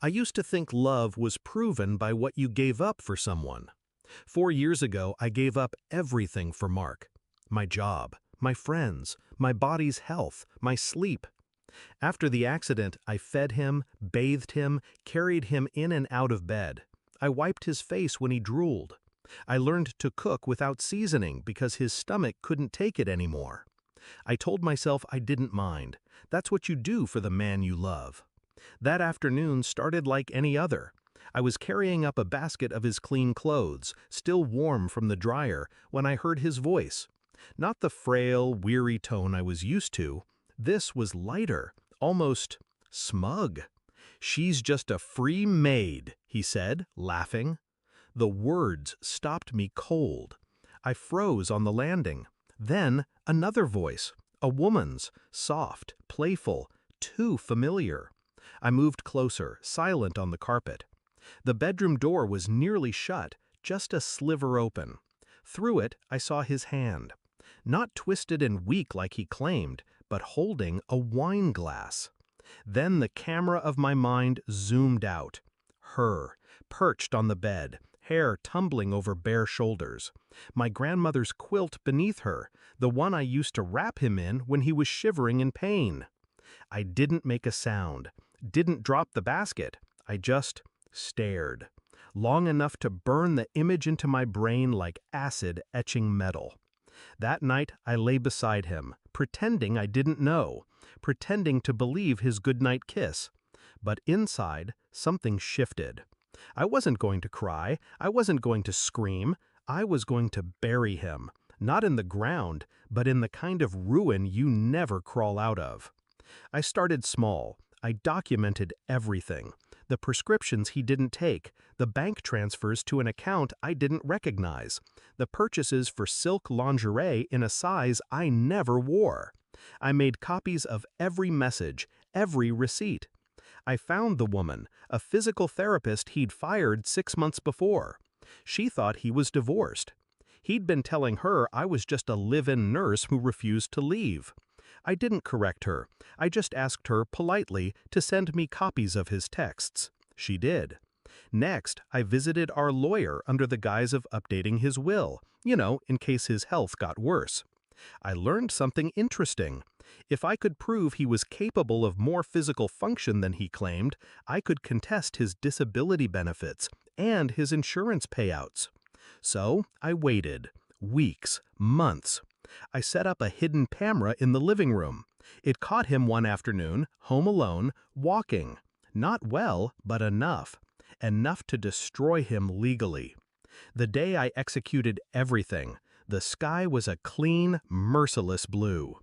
I used to think love was proven by what you gave up for someone. 4 years ago, I gave up everything for Mark. My job, my friends, my body's health, my sleep. After the accident, I fed him, bathed him, carried him in and out of bed. I wiped his face when he drooled. I learned to cook without seasoning because his stomach couldn't take it anymore. I told myself I didn't mind. That's what you do for the man you love. That afternoon started like any other. I was carrying up a basket of his clean clothes, still warm from the dryer, when I heard his voice. Not the frail, weary tone I was used to. This was lighter, almost smug. "She's just a free maid," he said, laughing. The words stopped me cold. I froze on the landing. Then another voice, a woman's, soft, playful, too familiar. I moved closer, silent on the carpet. The bedroom door was nearly shut, just a sliver open. Through it, I saw his hand. Not twisted and weak like he claimed, but holding a wine glass. Then the camera of my mind zoomed out. Her, perched on the bed, hair tumbling over bare shoulders. My grandmother's quilt beneath her, the one I used to wrap him in when he was shivering in pain. I didn't make a sound, didn't drop the basket. I just stared, long enough to burn the image into my brain like acid etching metal. That night I lay beside him, pretending I didn't know, pretending to believe his goodnight kiss. But inside, something shifted. I wasn't going to cry, I wasn't going to scream, I was going to bury him, not in the ground, but in the kind of ruin you never crawl out of. I started small. I documented everything. The prescriptions he didn't take, the bank transfers to an account I didn't recognize, the purchases for silk lingerie in a size I never wore. I made copies of every message, every receipt. I found the woman, a physical therapist he'd fired 6 months before. She thought he was divorced. He'd been telling her I was just a live-in nurse who refused to leave. I didn't correct her. I just asked her politely to send me copies of his texts. She did. Next, I visited our lawyer under the guise of updating his will, in case his health got worse. I learned something interesting. If I could prove he was capable of more physical function than he claimed, I could contest his disability benefits and his insurance payouts. So I waited. Weeks, months. I set up a hidden camera in the living room. It caught him one afternoon, home alone, walking. Not well, but enough. Enough to destroy him legally. The day I executed everything, the sky was a clean, merciless blue.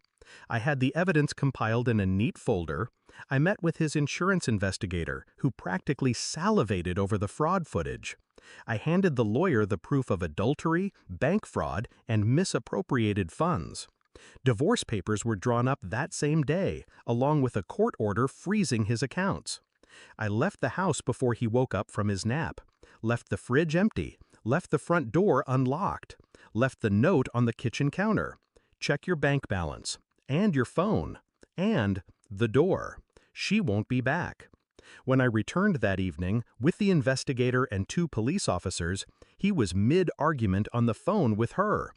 I had the evidence compiled in a neat folder. I met with his insurance investigator, who practically salivated over the fraud footage. I handed the lawyer the proof of adultery, bank fraud, and misappropriated funds. Divorce papers were drawn up that same day, along with a court order freezing his accounts. I left the house before he woke up from his nap, left the fridge empty, left the front door unlocked, left the note on the kitchen counter. Check your bank balance, and your phone, and the door. She won't be back. When I returned that evening, with the investigator and 2 police officers, he was mid-argument on the phone with her.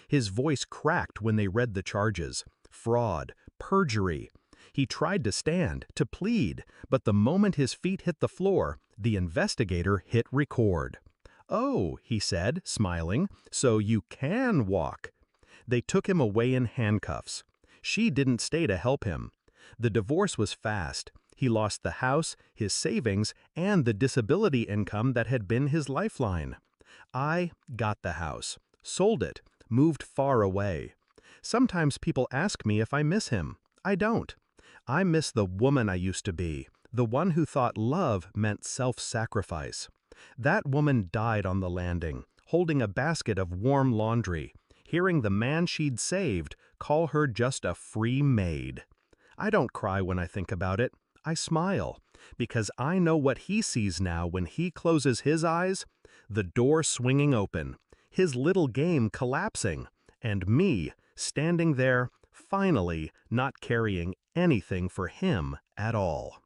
His voice cracked when they read the charges. Fraud, perjury. He tried to stand, to plead, but the moment his feet hit the floor, the investigator hit record. "Oh," he said, smiling, "so you can walk." They took him away in handcuffs. She didn't stay to help him. The divorce was fast. He lost the house, his savings, and the disability income that had been his lifeline. I got the house, sold it, moved far away. Sometimes people ask me if I miss him. I don't. I miss the woman I used to be, the one who thought love meant self-sacrifice. That woman died on the landing, holding a basket of warm laundry, hearing the man she'd saved call her just a free maid. I don't cry when I think about it. I smile, because I know what he sees now when he closes his eyes, the door swinging open, his little game collapsing, and me standing there, finally not carrying anything for him at all.